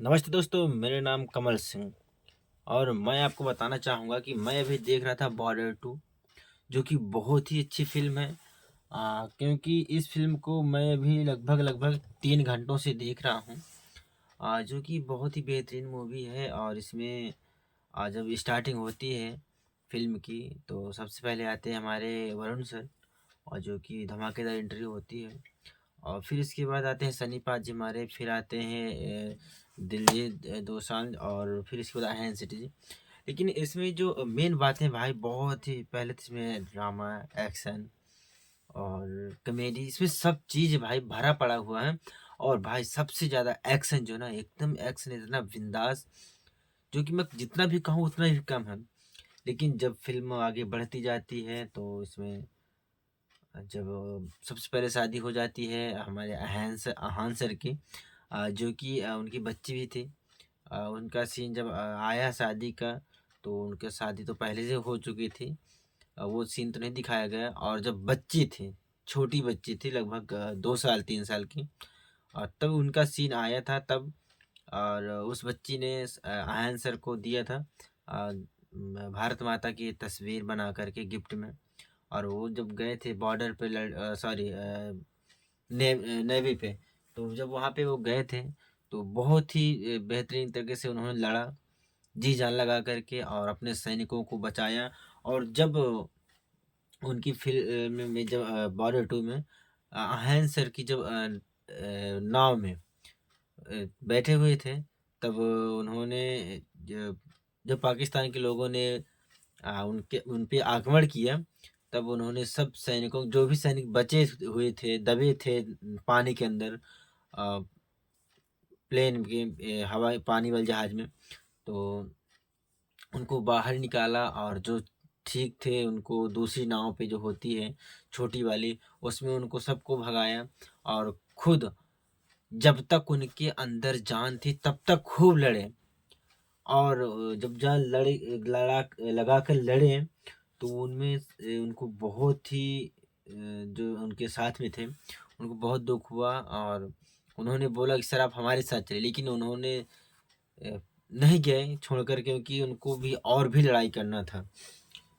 नमस्ते दोस्तों, मेरा नाम कमल सिंह और मैं आपको बताना चाहूँगा कि मैं अभी देख रहा था बॉर्डर टू, जो कि बहुत ही अच्छी फ़िल्म है। क्योंकि इस फ़िल्म को मैं अभी लगभग 3 घंटों से देख रहा हूँ। जो कि बहुत ही बेहतरीन मूवी है और इसमें जब स्टार्टिंग होती है फ़िल्म की, तो सबसे पहले आते हैं हमारे वरुण सर और जो कि धमाकेदार एंट्री होती है। और फिर इसके बाद आते हैं सनी पाजी हमारे, फिर आते हैं दिलजीत दोसांझ और फिर इसके बाद आए हैं सिटी जी। लेकिन इसमें जो मेन बातें भाई बहुत ही पहले तो इसमें ड्रामा, एक्शन और कॉमेडी, इसमें सब चीज़ भाई भरा पड़ा हुआ है। और भाई सबसे ज़्यादा एक्शन जो है ना, एकदम एक्शन इतना बिंदास, जो कि मैं जितना भी कहूँ उतना ही कम है। लेकिन जब फिल्म आगे बढ़ती जाती है तो इसमें जब सबसे पहले शादी हो जाती है हमारे अहान सर की, जो कि उनकी बच्ची भी थी। उनका सीन जब आया शादी का, तो उनकी शादी तो पहले से हो चुकी थी। वो सीन तो नहीं दिखाया गया। और जब बच्ची थी, छोटी बच्ची थी लगभग 2 साल 3 साल की, और तब उनका सीन आया था तब। और उस बच्ची ने अहान सर को दिया था भारत माता की तस्वीर बना करके गिफ्ट में। और वो जब गए थे बॉर्डर पे सॉरी नेवी पे, तो जब वहाँ पे वो गए थे तो बहुत ही बेहतरीन तरीके से उन्होंने लड़ा, जी जान लगा करके, और अपने सैनिकों को बचाया। और जब उनकी फिल्म में जब बॉर्डर टू में अहन सर की जब नाव में बैठे हुए थे, तब उन्होंने जब जब पाकिस्तान के लोगों ने उनके उन पे आक्रमण किया, तब उन्होंने सब सैनिकों, जो भी सैनिक बचे हुए थे, दबे थे पानी के अंदर, अ, प्लेन के हवाई पानी वाले जहाज में, तो उनको बाहर निकाला। और जो ठीक थे उनको दूसरी नाव पे जो होती है छोटी वाली, उसमें उनको सबको भगाया। और खुद जब तक उनके अंदर जान थी तब तक खूब लड़े। और जब जान लगा कर लड़े, तो उनमें उनको बहुत ही जो उनके साथ में थे उनको बहुत दुख हुआ। और उन्होंने बोला कि सर आप हमारे साथ चले, लेकिन उन्होंने नहीं गए छोड़ कर, क्योंकि उनको भी और भी लड़ाई करना था।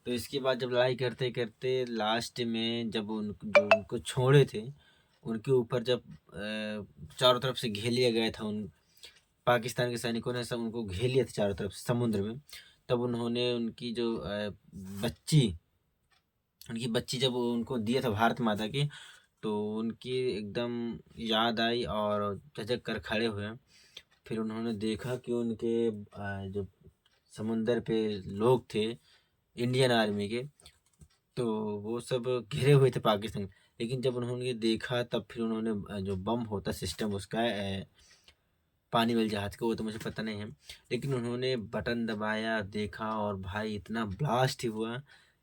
तो इसके बाद जब लड़ाई करते करते लास्ट में जब जो उनको छोड़े थे, उनके ऊपर जब चारों तरफ से घेर लिया गया था, उन पाकिस्तान के सैनिकों ने सब उनको घेर लिया था चारों तरफ से समुद्र में। तब उन्होंने उनकी जो बच्ची उनकी बच्ची जब उनको दिया था भारत माता की, तो उनकी एकदम याद आई और झटक कर खड़े हुए। फिर उन्होंने देखा कि उनके जो समुंदर पे लोग थे इंडियन आर्मी के, तो वो सब घिरे हुए थे पाकिस्तान। लेकिन जब उन्होंने देखा तब फिर उन्होंने जो बम होता सिस्टम उसका पानी वाले जहाज का, वो तो मुझे पता नहीं है, लेकिन उन्होंने बटन दबाया, देखा, और भाई इतना ब्लास्ट ही हुआ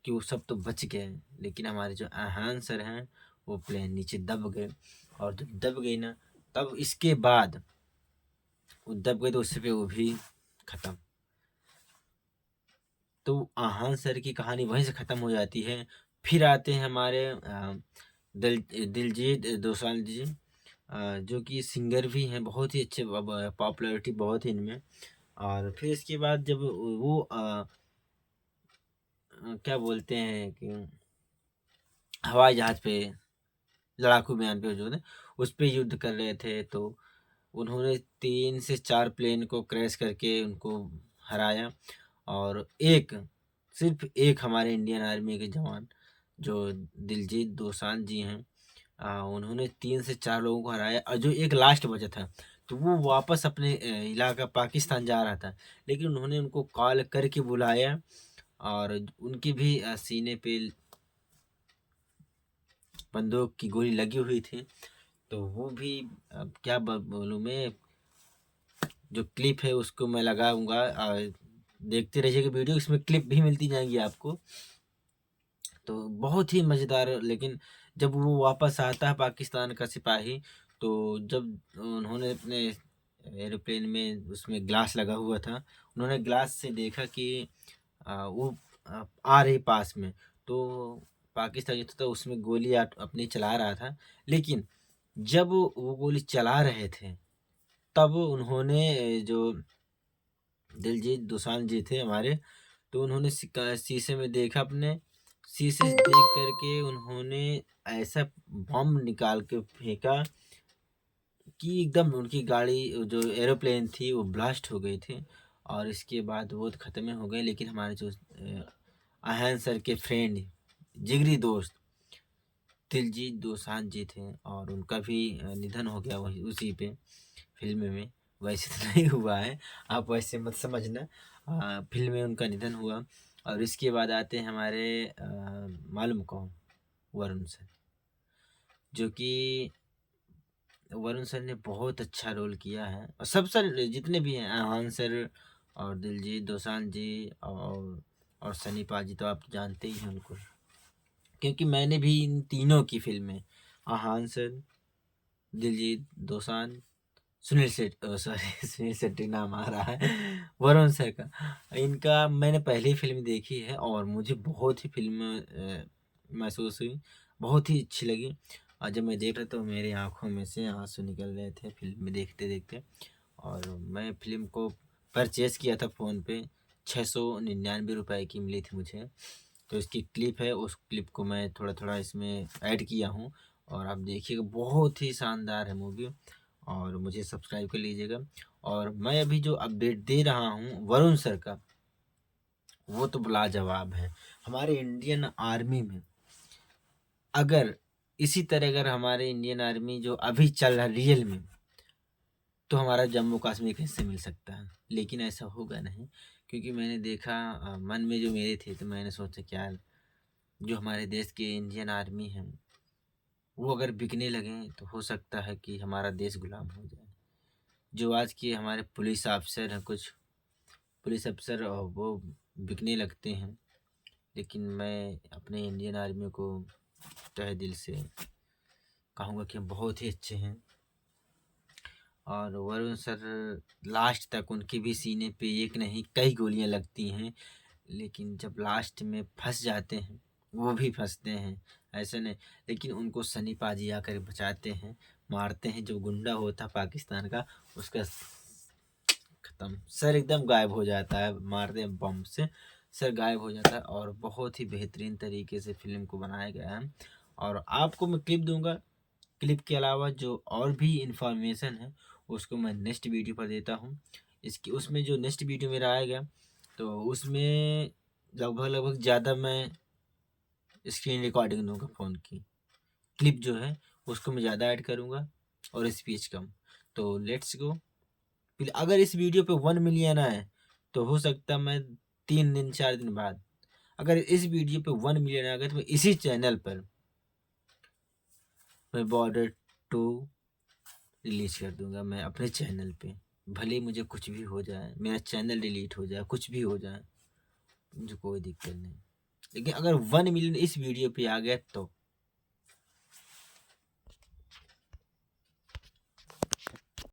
कि वो सब तो बच गए। लेकिन हमारे जो अहान सर हैं वो प्लेन नीचे दब गए। और जब दब गई ना, तब इसके बाद वो दब गए तो उससे पे वो भी खत्म। तो आहान सर की कहानी वहीं से ख़त्म हो जाती है। फिर आते हैं हमारे दिलजीत दोसांझ जी, जो कि सिंगर भी हैं, बहुत ही अच्छे, पॉपुलैरिटी बहुत है इनमें। और फिर इसके बाद जब वो क्या बोलते हैं कि हवाई जहाज़ पे, लड़ाकू विमान पे जो थे, उस पे युद्ध कर रहे थे, तो उन्होंने 3 से 4 प्लेन को क्रैश करके उनको हराया। और सिर्फ़ एक हमारे इंडियन आर्मी के जवान जो दिलजीत दोसांझ जी हैं, उन्होंने 3 से 4 लोगों को हराया, और जो एक लास्ट बचा था, तो वो वापस अपने इलाका पाकिस्तान जा रहा था। लेकिन उन्होंने उनको कॉल करके बुलाया, और उनके भी सीने पे बंदूक की गोली लगी हुई थी। तो वो भी, अब क्या बोलूँ मैं, जो क्लिप है उसको मैं लगाऊंगा, देखते रहिएगा वीडियो, इसमें क्लिप भी मिलती जाएंगी आपको। तो बहुत ही मज़ेदार। लेकिन जब वो वापस आता है पाकिस्तान का सिपाही, तो जब उन्होंने अपने एरोप्लेन में उसमें ग्लास लगा हुआ था, उन्होंने ग्लास से देखा कि वो आ रही पास में, तो पाकिस्तान जो था उसमें अपनी चला रहा था। लेकिन जब वो गोली चला रहे थे, तब उन्होंने जो दिलजीत दोसांझ जी थे हमारे, तो उन्होंने शीशे में देखा, अपने शीशे से देख करके उन्होंने ऐसा बम निकाल के फेंका कि एकदम उनकी गाड़ी जो एरोप्लेन थी वो ब्लास्ट हो गई थी। और इसके बाद वो तो ख़त्म ही हो गए, लेकिन हमारे जो अहन सर के फ्रेंड, जिगरी दोस्त दिलजीत दोसांझ जी थे, और उनका भी निधन हो गया वही उसी पे फिल्म में। वैसे तो नहीं हुआ है, आप वैसे मत समझना, फिल्म में उनका निधन हुआ। और इसके बाद आते हैं हमारे मालूम कौन, वरुण सर, जो कि वरुण सर ने बहुत अच्छा रोल किया है। और सब सर जितने भी हैं, आहान सर और दिलजीत दोसांझ जी और सनी पाजी, तो आप जानते ही हैं उनको, क्योंकि मैंने भी इन तीनों की फिल्में, आहान सर, दिलजीत दोसांझ, सुनील शेट्टी, सॉरी सुनील शेट्टी नाम आ रहा है, वरुण सर का, इनका मैंने पहली फिल्म देखी है और मुझे बहुत ही फिल्म महसूस हुई, बहुत ही अच्छी लगी। और जब मैं देख रहा तो मेरी आंखों में से आंसू निकल रहे थे फिल्म में देखते देखते। और मैं फिल्म को परचेज़ किया था फ़ोन पे, 699 रुपए की मिली थी मुझे। तो इसकी क्लिप है, उस क्लिप को मैं थोड़ा थोड़ा इसमें ऐड किया हूँ, और आप देखिएगा, बहुत ही शानदार है मूवी। और मुझे सब्सक्राइब कर लीजिएगा। और मैं अभी जो अपडेट दे रहा हूँ वरुण सर का, वो तो लाजवाब है। हमारे इंडियन आर्मी में अगर इसी तरह अगर हमारे इंडियन आर्मी जो अभी चल रहा है रियल में, तो हमारा जम्मू कश्मीर कैसे मिल सकता है, लेकिन ऐसा होगा नहीं। क्योंकि मैंने देखा, मन में जो मेरे थे, तो मैंने सोचा क्या, जो हमारे देश के इंडियन आर्मी हैं वो अगर बिकने लगें तो हो सकता है कि हमारा देश गुलाम हो जाए। जो आज के हमारे पुलिस अफसर हैं, कुछ पुलिस अफसर वो बिकने लगते हैं, लेकिन मैं अपने इंडियन आर्मी को तहे दिल से कहूँगा कि हम बहुत ही अच्छे हैं। और वरुण सर लास्ट तक उनके भी सीने पे एक नहीं कई गोलियां लगती हैं, लेकिन जब लास्ट में फंस जाते हैं, वो भी फंसते हैं, ऐसे नहीं, लेकिन उनको सनी पाजी आकर बचाते हैं, मारते हैं। जो गुंडा होता पाकिस्तान का, उसका खत्म, सर एकदम गायब हो जाता है, मारते हैं बम से, सर गायब हो जाता है। और बहुत ही बेहतरीन तरीके से फिल्म को बनाया गया है। और आपको मैं क्लिप दूंगा, क्लिप के अलावा जो और भी इंफॉर्मेशन है उसको मैं नेक्स्ट वीडियो पर देता हूँ। इसकी उसमें जो नेक्स्ट वीडियो मेरा आएगा, तो उसमें लगभग लगभग ज़्यादा मैं स्क्रीन रिकॉर्डिंग दूंगा, फ़ोन की क्लिप जो है उसको मैं ज़्यादा ऐड करूँगा और स्पीच कम। तो लेट्स गो। फिर अगर इस वीडियो पे 1 मिलियन आए, तो हो सकता मैं 3 दिन 4 दिन बाद, अगर इस वीडियो पे 1 मिलियन आ गए, तो मैं इसी चैनल पर मैं बॉर्डर 2 रिलीज कर दूंगा, मैं अपने चैनल पे। भले ही मुझे कुछ भी हो जाए, मेरा चैनल डिलीट हो जाए, कुछ भी हो जाए, मुझे कोई दिक्कत नहीं, लेकिन अगर 1 मिलियन इस वीडियो पे आ गया, तो